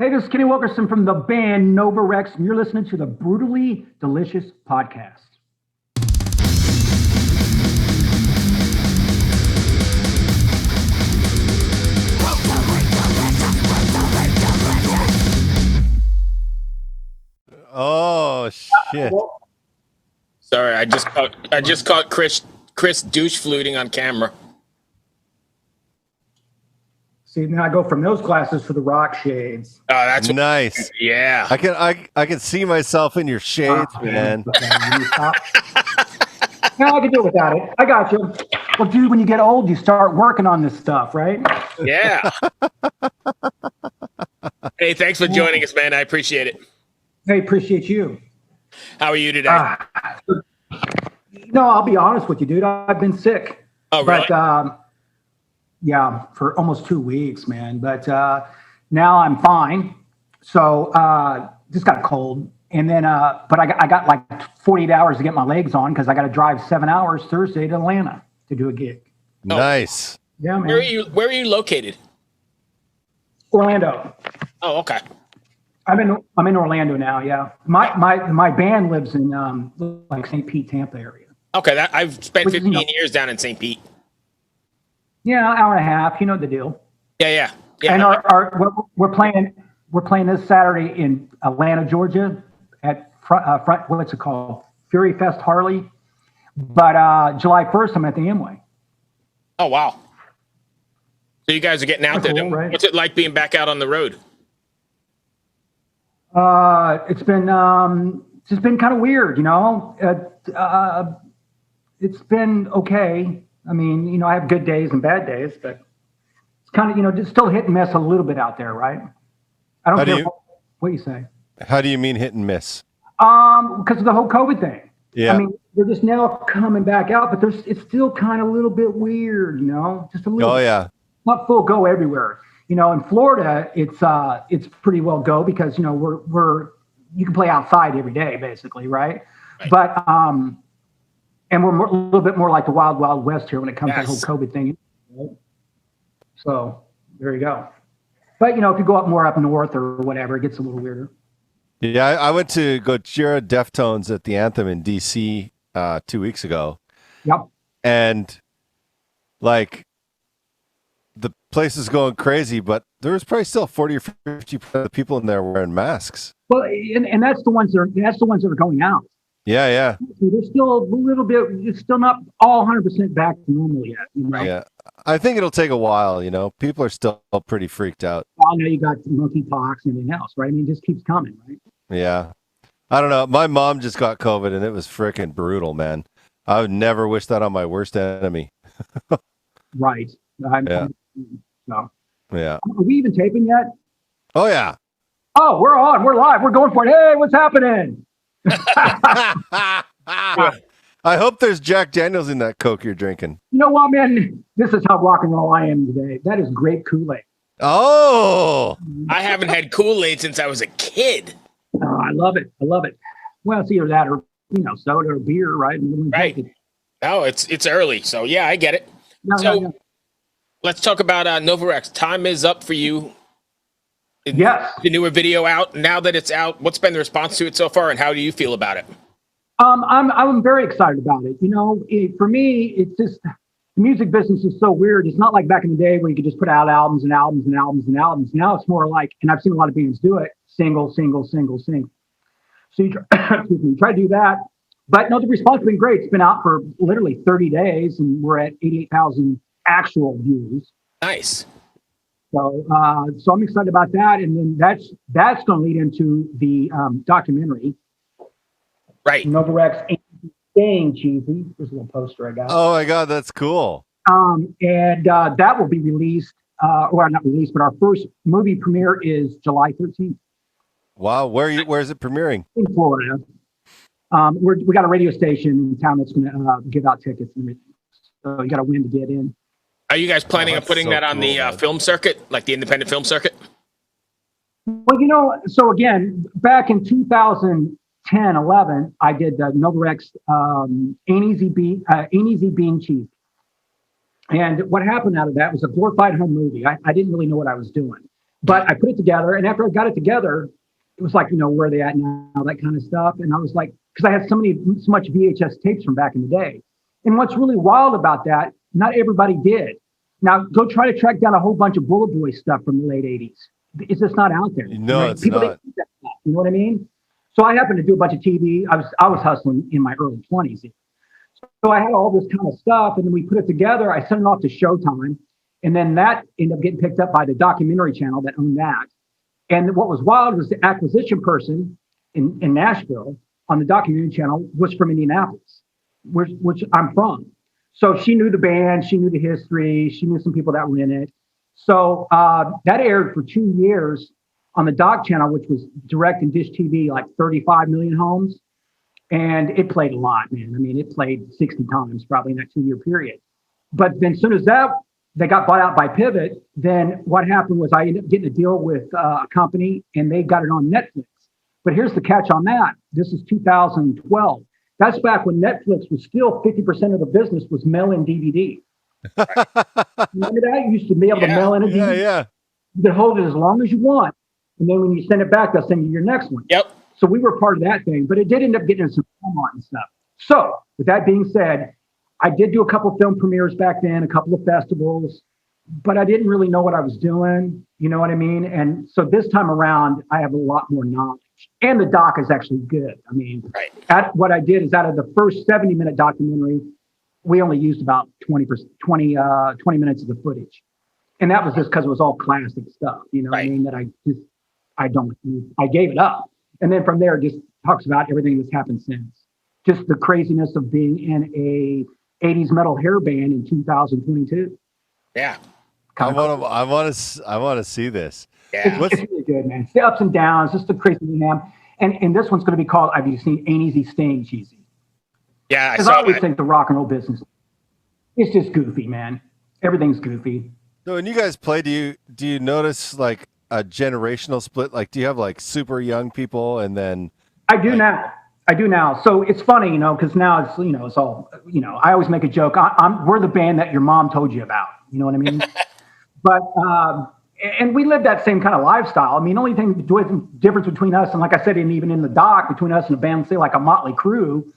Hey, this is Kenny Wilkerson from the band Nova Rex, and you're listening to the Brutally Delicious Podcast. Oh shit! Sorry, I just caught Chris douche fluting on camera. See, now I go from those glasses to the rock shades. Oh, that's nice. Yeah, I can see myself in your shades, man. No, I can do it without it. I got you. Well, dude, when you get old, you start working on this stuff, right? Yeah. Hey, thanks for joining us, man. I appreciate it. Hey, appreciate you. How are you today? No, I'll be honest with you, dude. I've been sick. Oh, really? But, yeah, for almost 2 weeks, man. But now I'm fine. So just got a cold. And then, but I got like 48 hours to get my legs on because I got to drive 7 hours Thursday to Atlanta to do a gig. Nice. Yeah, man. Where are you located? Orlando. Oh, okay. I'm in Orlando now. Yeah, my band lives in like St. Pete, Tampa area. Okay, I've spent 15 years down in St. Pete. Yeah, hour and a half. You know the deal. Yeah. And we're playing this Saturday in Atlanta, Georgia, at front. What's it called? Fury Fest Harley. But July 1st, I'm at the Amway. Oh wow! So you guys are getting out there. Cool, right? What's it like being back out on the road? It's been kind of weird, you know. It's been okay. I mean, you know, I have good days and bad days, but it's kind of, you know, just still hit and miss a little bit out there, right? I don't care what you say. How do you mean hit and miss? Because of the whole COVID thing. Yeah. I mean, they're just now coming back out, but it's still kind of a little bit weird, you know, just a little. Oh yeah. Not full go everywhere. You know, in Florida, it's pretty well go because, you know, you can play outside every day basically, right? But and we're a little bit more like the wild, wild west here when it comes to the whole COVID thing. Right? So there you go. But, you know, if you go up north or whatever, it gets a little weirder. Yeah, I went to Gojira Deftones at the Anthem in DC 2 weeks ago. Yep. And like the place is going crazy, but there was probably still 40 or 50% of the people in there wearing masks. Well, and that's the ones that are going out. Yeah. There's still a little bit. It's still not all 100% back to normal yet. You know? Yeah, I think it'll take a while. You know, people are still pretty freaked out. I know you got monkeypox and everything else, right? I mean, it just keeps coming, right? Yeah, I don't know. My mom just got COVID, and it was freaking brutal, man. I would never wish that on my worst enemy. Right. Yeah. Are we even taping yet? Oh yeah. Oh, we're on. We're live. We're going for it. Hey, what's happening? I hope there's Jack Daniels in that Coke you're drinking. You know what, man? This is how rock and roll I am today. That is grape Kool-Aid. Oh. I haven't had Kool-Aid since I was a kid. Oh, I love it. Well, it's either that or, you know, soda or beer, right? Right. No, it's early, so yeah, I get it. No. Let's talk about Nova Rex. Time is up for you. Yes. The newer video out. Now that it's out, what's been the response to it so far, and how do you feel about it? I'm very excited about it. You know, for me, it's just the music business is so weird. It's not like back in the day where you could just put out albums and albums and albums and albums. Now it's more like, and I've seen a lot of bands do it, single. So you try to do that. But no, the response has been great. It's been out for literally 30 days, and we're at 88,000 actual views. Nice. So I'm excited about that, and then that's going to lead into the documentary. Right. Nova Rex ain't staying cheesy. There's a little poster I got. Oh my God, that's cool. And that will be released, or not released, but our first movie premiere is July 13th. Wow, where is it premiering? In Florida. We got a radio station in town that's going to give out tickets and everything. So you got to win to get in. Are you guys planning on putting that on the film circuit, like the independent film circuit? Well, you know, so again, back in 2010, 11, I did the Nova Rex Ain't Easy Being Cheesy. And what happened out of that was a glorified home movie. I didn't really know what I was doing. But I put it together, and after I got it together, it was like, where are they at now, that kind of stuff. And I was like, because I had so much VHS tapes from back in the day. And what's really wild about that, not everybody did. Now, go try to track down a whole bunch of Bullet Boy stuff from the late 80s. It's just not out there. No, right? it's People not. didn't do that stuff, you know what I mean? So I happened to do a bunch of TV. I was hustling in my early 20s. So I had all this kind of stuff, and then we put it together. I sent it off to Showtime, and then that ended up getting picked up by the documentary channel that owned that. And what was wild was the acquisition person in Nashville on the documentary channel was from Indianapolis, which I'm from. So she knew the band, she knew the history, she knew some people that were in it. So that aired for 2 years on the Doc channel, which was direct and dish TV, like 35 million homes. And it played a lot, man. I mean, it played 60 times probably in that 2 year period. But then as soon as they got bought out by Pivot, then what happened was I ended up getting a deal with a company, and they got it on Netflix. But here's the catch on that. This is 2012. That's back when Netflix was still 50% of the business was mail-in DVD. Remember that? You used to be able to mail in a DVD. Yeah. You could hold it as long as you want. And then when you send it back, they'll send you your next one. Yep. So we were part of that thing, but it did end up getting some film art and stuff. So with that being said, I did do a couple of film premieres back then, a couple of festivals, but I didn't really know what I was doing. You know what I mean? And so this time around, I have a lot more knowledge. And the doc is actually good. I mean, what I did is out of the first 70-minute documentary, we only used about 20 minutes of the footage. And that was just because it was all classic stuff, you know what I mean? That I gave it up. And then from there, it just talks about everything that's happened since. Just the craziness of being in a 80s metal hair band in 2022. Yeah. I want to see this. Yeah. It's really good, man. It's the ups and downs, just the crazy mayhem. And this one's going to be called, have you seen Ain't Easy Staying Cheesy? Yeah. Because I always think the rock and roll business, it's just goofy, man. Everything's goofy. So when you guys play, do you notice like a generational split? Like, do you have like super young people and then? I do now. So it's funny, because now it's, it's all, I always make a joke. We're the band that your mom told you about. You know what I mean? But, and we live that same kind of lifestyle. I mean, the only difference between us, and like I said, and even in the doc, between us and a band, say like a Motley Crue,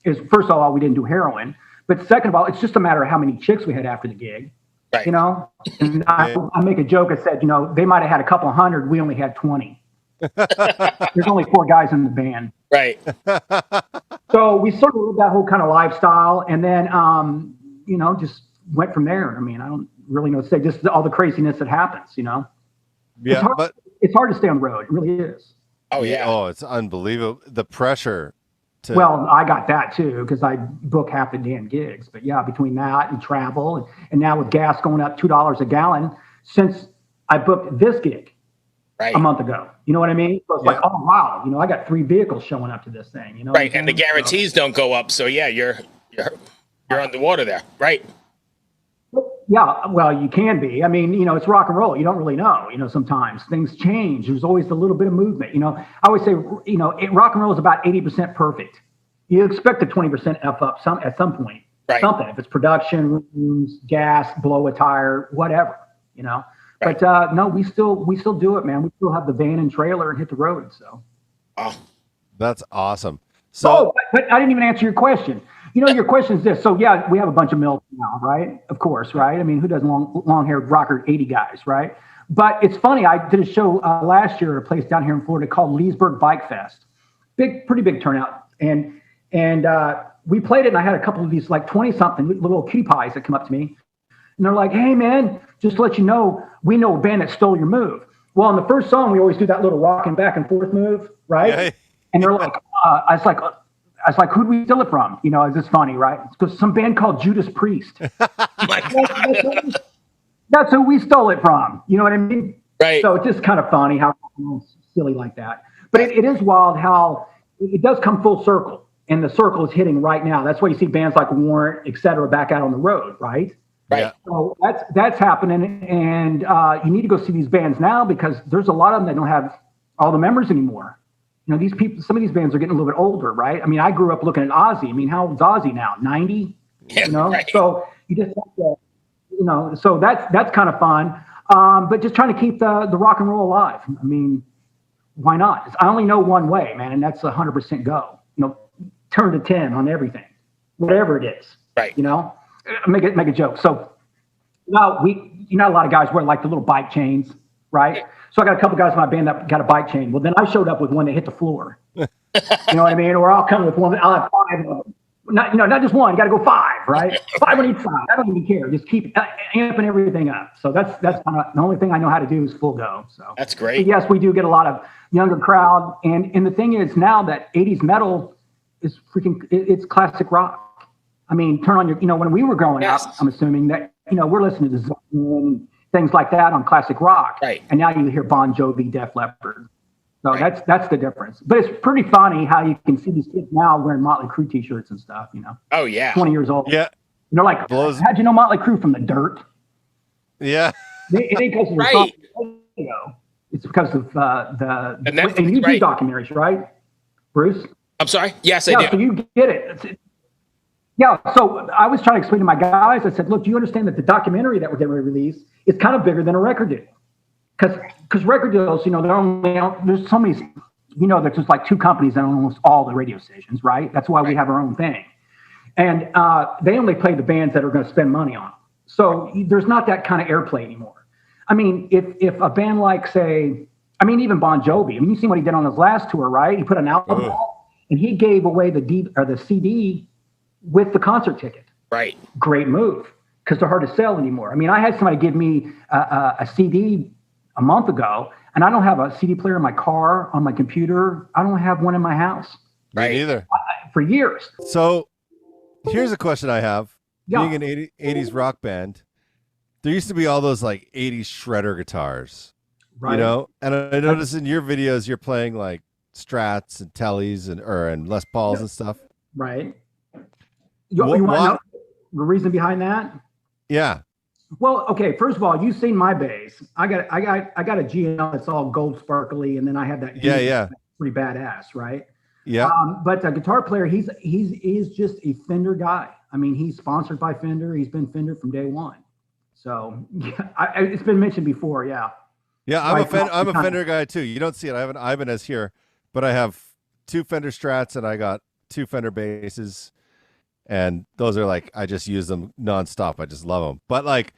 is first of all, we didn't do heroin. But second of all, it's just a matter of how many chicks we had after the gig. Right. And I make a joke. I said, they might have had a couple of hundred. We only had 20. There's only 4 guys in the band. Right. So we sort of lived that whole kind of lifestyle, and then, just went from there. I mean, I don't really know what to say. Just all the craziness that happens, Yeah, it's hard to stay on the road. It really is. Oh yeah. Oh, it's unbelievable. The pressure. Well, I got that too, because I book half the damn gigs. But yeah, between that and travel, and now with gas going up $2 a gallon since I booked this gig a month ago. You know what I mean? So it's like, oh wow, I got 3 vehicles showing up to this thing. Right, and the guarantees don't go up. So yeah, you're underwater there, right? Yeah, well, you can be. I mean, it's rock and roll. You don't really know. Sometimes things change. There's always a little bit of movement. I always say, rock and roll is about 80% perfect. You expect a 20% F up at some point. Right. Something. If it's production, rooms, gas, blow a tire, whatever. Right. But no, we still do it, man. We still have the van and trailer and hit the road. So. Oh, that's awesome. So, but I didn't even answer your question. Your question is this. So yeah, we have a bunch of milk now, right? Of course, right? I mean, who doesn't long-haired rocker 80 guys, right? But it's funny. I did a show last year at a place down here in Florida called Leesburg Bike Fest. Pretty big turnout. And we played it, and I had a couple of these like 20-something little cutie pies that come up to me. And they're like, hey, man, just to let you know, we know a band that stole your move. Well, in the first song, we always do that little rocking back and forth move, right? Yeah. And they're like, I was like, who'd we steal it from? Is this funny, right? It's because some band called Judas Priest. That's who we stole it from. You know what I mean? Right. So it's just kind of funny how silly like that. But it is wild how it does come full circle. And the circle is hitting right now. That's why you see bands like Warrant, et cetera, back out on the road, right? Right. So that's happening. And you need to go see these bands now because there's a lot of them that don't have all the members anymore. These people, some of these bands are getting a little bit older, right? I mean, I grew up looking at Ozzy. I mean, how old's Ozzy now? 90? Yeah, right. So you just have to, so that's kind of fun. But just trying to keep the rock and roll alive. I mean, why not? I only know one way, man, and that's 100% go. Turn to 10 on everything, whatever it is. Right. Make a joke. So now a lot of guys wear like the little bike chains, right? So I got a couple guys in my band that got a bike chain. Well, then I showed up with one that hit the floor. You know what I mean? Or I'll come with one. I'll have 5 of them. Not just one. You got to go 5, right? 5 on each side. I don't even care. Just keep amping everything up. So that's kind of the only thing I know how to do is full go. So that's great. But yes, we do get a lot of younger crowd, and the thing is now that 80s metal is it's classic rock. I mean, turn on your when we were growing up, I'm assuming that we're listening to Zone and things like that on classic rock, right? And now you hear Bon Jovi, Def Leppard. So that's the difference. But it's pretty funny how you can see these kids now wearing Motley Crue t-shirts and stuff, Oh, yeah. 20 years old. Yeah. And they're like, how'd you know Motley Crue from the dirt? Yeah. It ain't because of the it's because of the YouTube documentaries, right, Bruce? I'm sorry? Yes, I do. So you get it. Yeah, so I was trying to explain to my guys, I said, look, do you understand that the documentary that we're getting ready to release is kind of bigger than a record deal? Because record deals, there's so many, there's just like 2 companies that own almost all the radio stations, right? That's why we have our own thing. And they only play the bands that are going to spend money on them. So there's not that kind of airplay anymore. I mean, if a band like, say, even Bon Jovi, you seen what he did on his last tour, right? He put an album out and he gave away the CD with the concert ticket. Right. Great move, because they're hard to sell anymore. I mean, I had somebody give me a CD a month ago, and I don't have a CD player in my car, on my computer. I don't have one in my house. Right. Me neither. For years. So here's a question I have. Yeah. Being an 80s rock band, there used to be all those like 80s shredder guitars, right? And I noticed in your videos you're playing like Strats and Tellys and Les Pauls and stuff. Right. You want to know the reason behind that? Yeah. Well, okay. First of all, you've seen my bass. I got a GL that's all gold sparkly, and then I have that. Yeah. Pretty badass, right? Yeah. But the guitar player, he's just a Fender guy. I mean, he's sponsored by Fender. He's been Fender from day one. So it's been mentioned before. Yeah. Yeah, I'm a Fender guy too. You don't see it. I have an Ibanez here, but I have 2 Fender Strats and I got 2 Fender basses. And those are like, I just use them nonstop. I just love them. But like,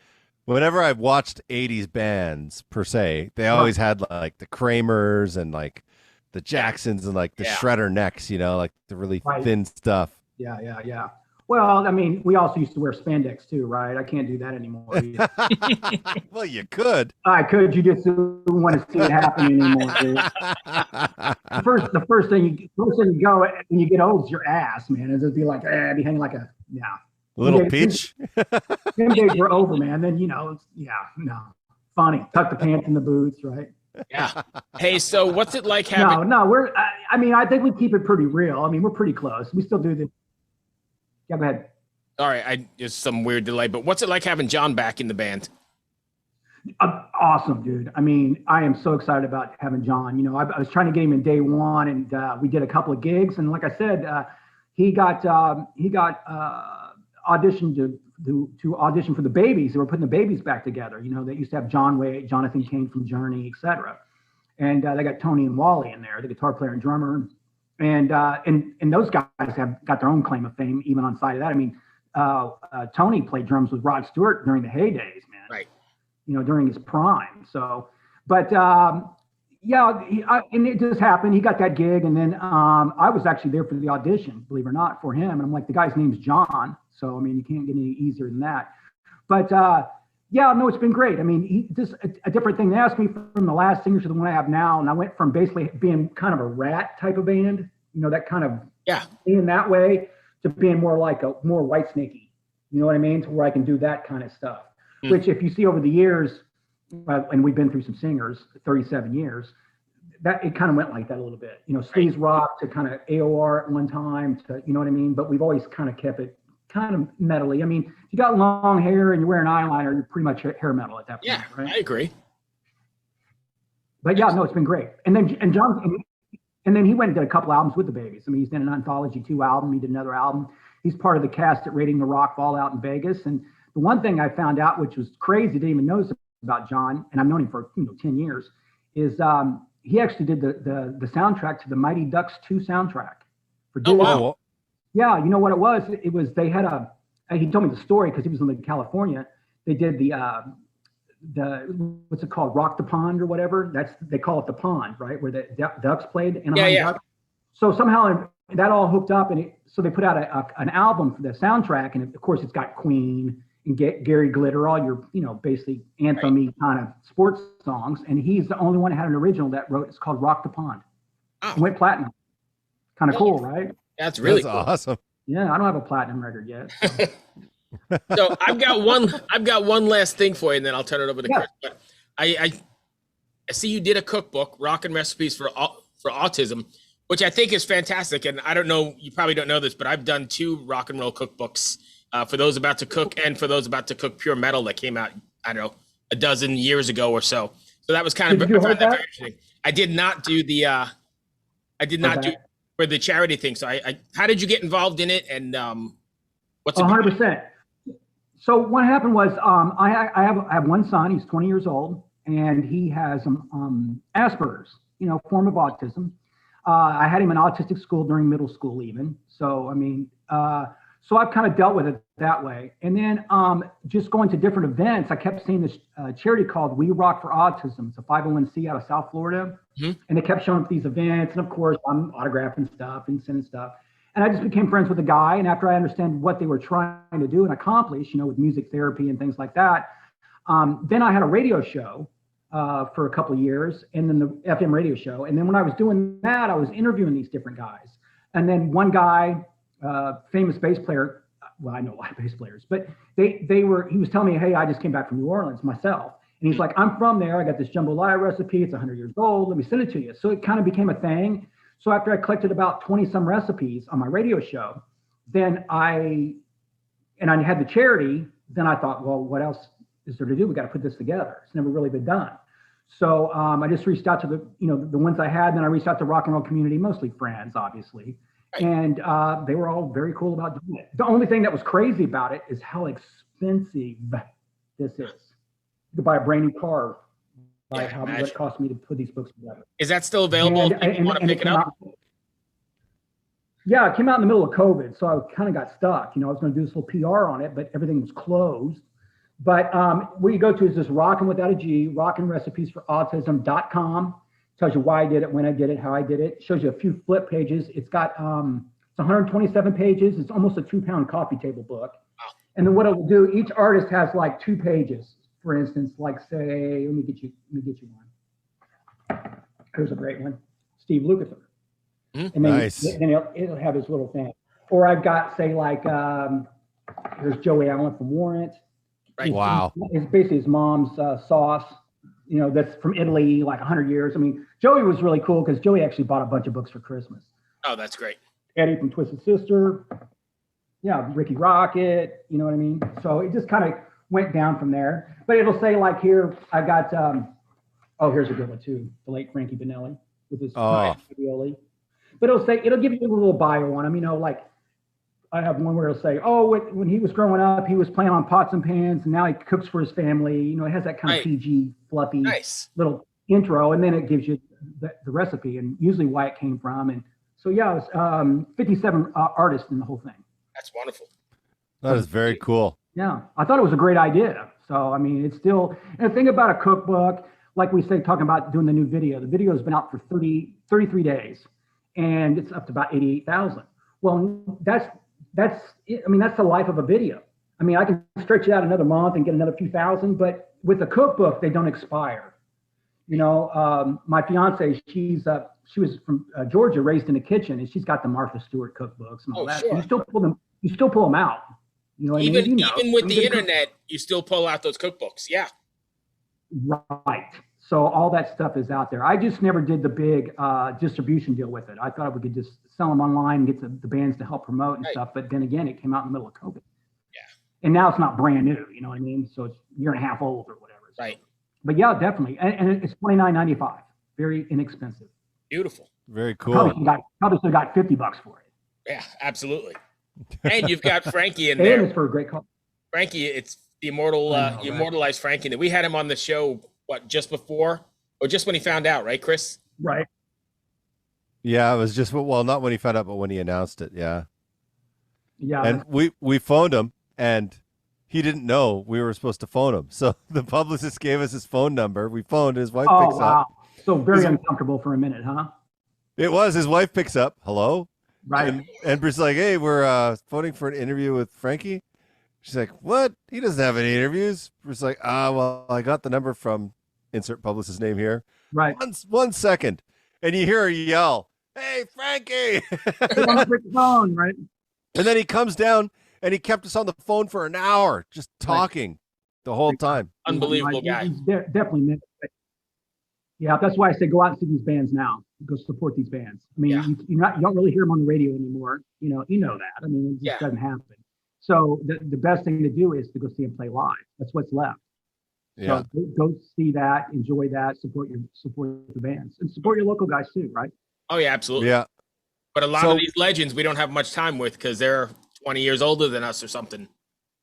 whenever I've watched 80s bands per se, they always had like the Kramers and like the Jacksons and like the shredder necks, like the really thin stuff. Yeah. Well, I mean, we also used to wear spandex too, right? I can't do that anymore. Well, you could. I could. You just don't want to see it happen anymore, dude. The first thing you go when you get old is your ass, man. It'd be like, be hanging like a little peach. Them days were over, man. Then funny. Tuck the pants in the boots, right? Yeah. Hey, so what's it like having? No. I think we keep it pretty real. I mean, we're pretty close. We still do this. Yeah, go ahead. All right, just some weird delay, but what's it like having John back in the band? Awesome, dude. I mean, I am so excited about having John. I was trying to get him in day one, and we did a couple of gigs, and like I said, he got auditioned to audition for the Babies. They were putting the Babies back together. They used to have John Waite, Jonathan Cain from Journey, etc. And they got Tony and Wally in there, the guitar player and drummer. And those guys have got their own claim of fame, even on side of that. I mean, Tony played drums with Rod Stewart during the heydays, man. Right. During his prime. So, but and it just happened. He got that gig, and then I was actually there for the audition, believe it or not, for him. And I'm like, the guy's name's John, so I mean, you can't get any easier than that. But it's been great. I mean, just a different thing. They asked me from the last singer to the one I have now, and I went from basically being kind of a Rat type of band, that kind of being that way, to being more like more Whitesnakey. You know what I mean? To where I can do that kind of stuff. Which, if you see over the years, and we've been through some singers, 37 years, that it kind of went like that a little bit. Sleaze rock to kind of AOR at one time to, you know what I mean? But we've always kind of kept it kind of metally. I mean, if you got long hair and you're wearing eyeliner, you're pretty much hair metal at that point. Yeah, right? I agree. But it's been great. And then John, and then he went and did a couple albums with the Babies. I mean, he's done an Anthology 2 album. He did another album. He's part of the cast at Raiding the Rock Fall out in Vegas. And the one thing I found out, which was crazy, didn't even notice about John, and I've known him for 10 years, is he actually did the soundtrack to the Mighty Ducks 2 soundtrack for Disney. Oh, wow. Yeah, you know what it was? It was they had he told me the story because he was in California. They did the what's it called, Rock the Pond or whatever. They call it the pond, right, where the Ducks played. Ducks. So somehow that all hooked up, and so they put out an album for the soundtrack, and of course it's got Queen and Gary Glitter, all your basically anthem-y kind of sports songs, and he's the only one that had an original that wrote. It's called Rock the Pond. Oh. It went platinum. Kind of cool, right? That's really cool. Awesome. Yeah, I don't have a platinum record yet. So. So I've got one last thing for you, and then I'll turn it over to Chris. But I see you did a cookbook, Rockin' Recipes for Autism, which I think is fantastic. And I don't know, you probably don't know this, but I've done 2 rock and roll cookbooks for those about to cook and for those about to cook pure metal that came out, I don't know, a dozen years ago or so. So that was kind of very interesting. I did not do the do for the charity thing. So how did you get involved in it, and what's 100%? So what happened was I have one son. He's 20 years old, and he has Asperger's, form of autism. I had him in autistic school during middle school even. So, I mean, so I've kind of dealt with it that way. And then just going to different events, I kept seeing this charity called We Rock for Autism. It's a 501c out of South Florida. Mm-hmm. And they kept showing up these events. And of course, I'm autographing stuff and sending stuff. And I just became friends with the guy. And after I understand what they were trying to do and accomplish, with music therapy and things like that, then I had a radio show for a couple of years, and then the FM radio show. And then when I was doing that, I was interviewing these different guys. And then one guy, famous bass player, well, I know a lot of bass players, but he was telling me, hey, I just came back from New Orleans myself. And he's like, I'm from there. I got this jambalaya recipe. It's 100 years old. Let me send it to you. So it kind of became a thing. So after I collected about 20 some recipes on my radio show, then I had the charity, then I thought, well, what else is there to do? We got to put this together. It's never really been done. So I just reached out to the ones I had, and then I reached out to rock and roll community, mostly friends, obviously. Right. And they were all very cool about doing it. The only thing that was crazy about it is how expensive this is. You could buy a brand new car. How much it cost me to put these books together. Is that still available if you want to pick it up? Yeah, it came out in the middle of COVID, so I kind of got stuck. I was going to do this little PR on it, but everything was closed. But what you go to is this Rockin' without a G, rockinrecipesforautism.com. Tells you why I did it, when I did it, how I did it. Shows you a few flip pages. It's got it's 127 pages. It's almost a 2-pound coffee table book. Wow. And then what it'll do, each artist has like 2 pages. For instance, like say, let me get you one. Here's a great one, Steve Lukather. And then, nice. Then it'll have his little thing. Or I've got say like here's Joey Allen from Warrant. Right. Wow. It's basically his mom's sauce. That's from Italy, like 100 years. I mean, Joey was really cool because Joey actually bought a bunch of books for Christmas. Oh, that's great. Eddie from Twisted Sister. Yeah, Ricky Rocket. You know what I mean? So it just kind of went down from there. But it'll say like here, I got, here's a good one too. The late Frankie Benelli with his ravioli. But it'll give you a little bio on him. Like I have one where it'll say, when he was growing up, he was playing on pots and pans, and now he cooks for his family. It has that kind of PG, fluffy little intro, and then it gives you the recipe and usually why it came from. And so, it was 57 artists in the whole thing. That's wonderful. That is very cool. Yeah, I thought it was a great idea. So, I mean, it's still, and the thing about a cookbook, like we say, talking about doing the new video, the video has been out for 33 days, and it's up to about 88,000. Well, that's the life of a video. I mean, I can stretch it out another month and get another few thousand, but with a cookbook, they don't expire. My fiance, she was from Georgia, raised in a kitchen, and she's got the Martha Stewart cookbooks and all that. Sure. You still pull them out. Even with the internet, you still pull out those cookbooks. Yeah. Right. So all that stuff is out there. I just never did the big distribution deal with it. I thought we could just sell them online and get the bands to help promote and stuff. But then again, it came out in the middle of COVID. Yeah. And now it's not brand new. You know what I mean? So it's a year and a half old or whatever. So. Right. But yeah, definitely. And it's $29.95. Very inexpensive. Beautiful. Very cool. Probably still got $50 for it. Yeah, absolutely. And you've got Frankie in there. And it's for a great call. Frankie, it's The immortal, I know, you right? immortalized Frankie. We had him on the show, just before or just when he found out, right, Chris? Right. Yeah, it was just well, not when he found out, but when he announced it. Yeah, Yeah. and we phoned him, and he didn't know we were supposed to phone him. So the publicist gave us his phone number. We phoned. His wife Oh, picks wow. up. So very uncomfortable for a minute, huh? It was his wife picks up. Hello, Right. and Bruce's like, "Hey, we're phoning for an interview with Frankie." She's like, "What? He doesn't have any interviews." Bruce's like, well, I got the number from insert publicist's name here. Right. 1 second, and you hear her yell, "Hey, Frankie!" Phone, right? And then he comes down, and he kept us on the phone for an hour, just talking the whole time. Unbelievable guy. He's definitely meant it. Yeah, that's why I say go out and see these bands now. Go support these bands. I mean, you don't really hear them on the radio anymore. You know that. I mean, it just doesn't happen. So the best thing to do is to go see them play live. That's what's left. Yeah. So go see that, enjoy that, support the bands, and support your local guys too, right? Oh yeah, absolutely. Yeah. But a lot of these legends we don't have much time with because they're 20 years older than us or something.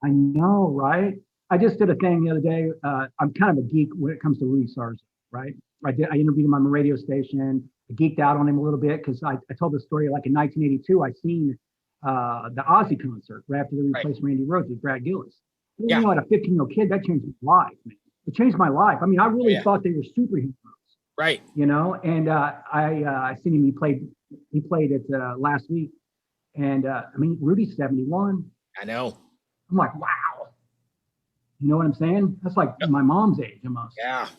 I know, right? I just did a thing the other day. I'm kind of a geek when it comes to Rudy Sarzo, right? I interviewed him on the radio station. I geeked out on him a little bit because I told the story like in 1982. I seen the Ozzy concert right after they replaced Randy Rhoads with Brad Gillis. You know, at a 15-year-old kid, that changed my life, man. It changed my life. I mean, I really thought they were superheroes. Right. You know, and I seen him. He played it last week, and I mean, Rudy's 71. I know. I'm like, wow. You know what I'm saying? That's like my mom's age almost. Yeah.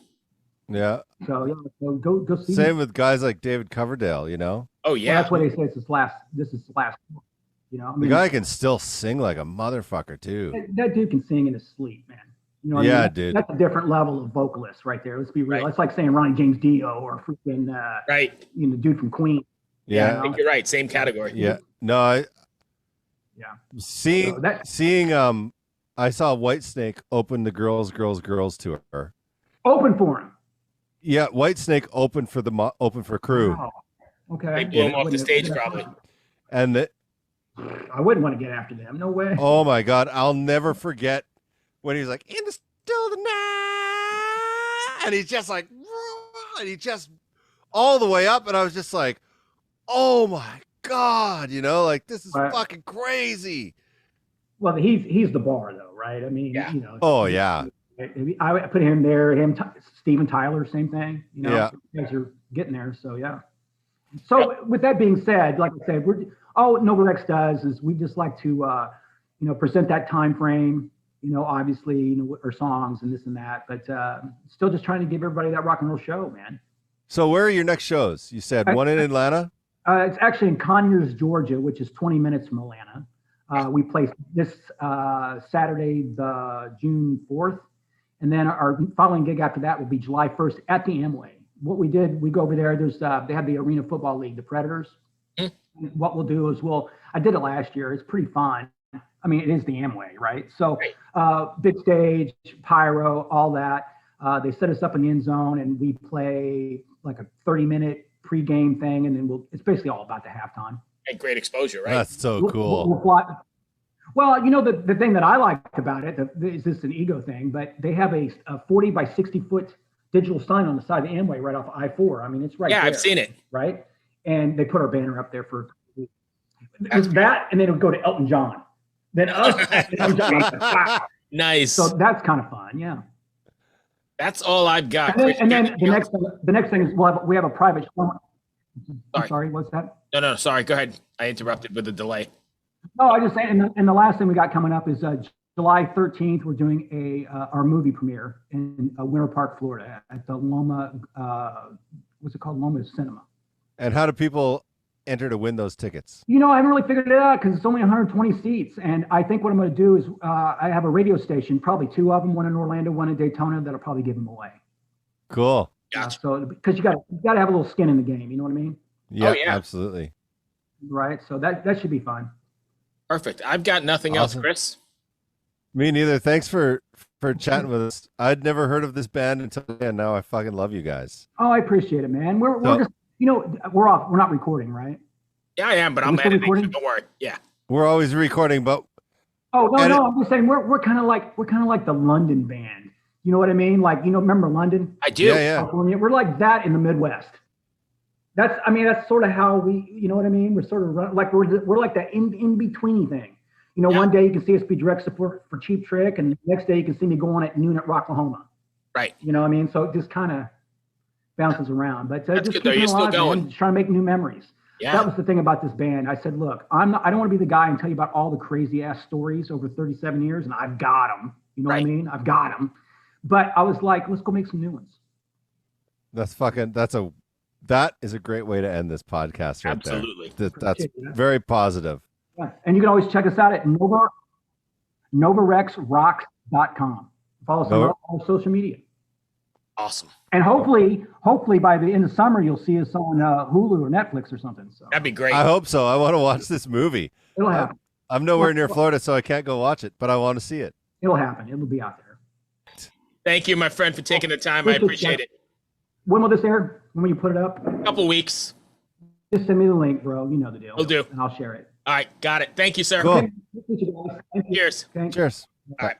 So go see. Same with guys like David Coverdale. You know. Oh yeah. Well, that's what they say. This is his last. You know, I mean, the guy can still sing like a motherfucker too. That dude can sing in his sleep, man. You know what I mean? Dude. That's a different level of vocalist right there. Let's be real. It's like saying Ronnie James Dio or freaking dude from Queen. Yeah, you know? I think you're right. Same category. Yeah. No, Seeing I saw Whitesnake open the Girls tour. Open for him. Yeah, Whitesnake opened for Crew. Wow. Okay. They blew him off the stage probably. And I wouldn't want to get after them. No way. Oh my God, I'll never forget when he's like in the still of the night, and he's just like, and he just all the way up, and I was just like, oh my God, you know, like this is fucking crazy. Well, he's the bar though, right? I mean, you know. Oh yeah. I put him there. Steven Tyler, same thing. You know, yeah. You guys are getting there, so yeah. So with that being said, like I said, all Nova Rex does is we just like to, present that time frame. You know, obviously, our songs and this and that, but still just trying to give everybody that rock and roll show, man. So where are your next shows? You said one in Atlanta? It's actually in Conyers, Georgia, which is 20 minutes from Atlanta. We play this Saturday, the June 4th. And then our following gig after that will be July 1st at the Amway. What we did, we go over there. They have the Arena Football League, the Predators. What we'll do is I did it last year. It's pretty fun. I mean, it is the Amway, right? So big stage, pyro, all that. They set us up in the end zone and we play like a 30-minute pregame thing. And then it's basically all about the halftime. And great exposure, right? That's so cool. We'll fly. Well, the thing that I liked about it is this an ego thing, but they have a 40 by 60 foot digital sign on the side of the Amway right off I-4. I mean, it's right there. Yeah, I've seen it. Right? And they put our banner up there for that, and then it would go to Elton John. Then us, Elton John. Wow. Nice. So that's kind of fun, yeah. That's all I've got. And then the next thing is we have a private show. I'm sorry, what's that? No, sorry. Go ahead. I interrupted with a delay. No, I just saying, and the last thing we got coming up is July 13th. We're doing our movie premiere in Winter Park, Florida, at the Loma. What's it called? Loma Cinema. And how do people enter to win those tickets? I haven't really figured it out because it's only 120 seats, and I think what I'm going to do is I have a radio station, probably two of them, one in Orlando, one in Daytona, that'll probably give them away. Cool. Gotcha. So because you got to have a little skin in the game, you know what I mean? Yeah, absolutely. Right. So that should be fun. Perfect. I've got nothing else, Chris. Me neither. Thanks for chatting with us. I'd never heard of this band until and now I fucking love you guys. Oh, I appreciate it, man. We're just we're off. We're not recording, right? Yeah, I am, but I'm editing. So don't worry. Yeah. We're always recording, but Oh no, And no, I'm just saying we're kind of like the London band. You know what I mean? Like, remember London? I do. Yeah. California. We're like that in the Midwest. That's sort of how we, you know what I mean? We're sort of like we're like that in betweeny thing. One day you can see us be direct support for Cheap Trick, and the next day you can see me going at noon at Rocklahoma. Right. You know what I mean? So it just kind of bounces around, but That's just good, though. keeping You're still alive, going. man, just trying to make new memories. Yeah. That was the thing about this band. I said, look, I don't want to be the guy and tell you about all the crazy ass stories over 37 years, and I've got them. You know what I mean? I've got them. But I was like, let's go make some new ones. That is a great way to end this podcast right Absolutely. there. That's very positive. Yeah. And you can always check us out at NovaRexRocks.com. Follow us on all social media. Awesome. And hopefully by the end of summer, you'll see us on Hulu or Netflix or something. So that'd be great. I hope so. I want to watch this movie. It'll happen. I'm nowhere near Florida, so I can't go watch it, but I want to see it. It'll happen. It'll be out there. Thank you, my friend, for taking the time. I appreciate it. When will this air? When will you put it up? A couple weeks. Just send me the link, bro. You know the deal. Will do. And I'll share it. All right. Got it. Thank you, sir. Cool. Okay. Thank you, guys. Thank you. Cheers. Thank you. Cheers. All right.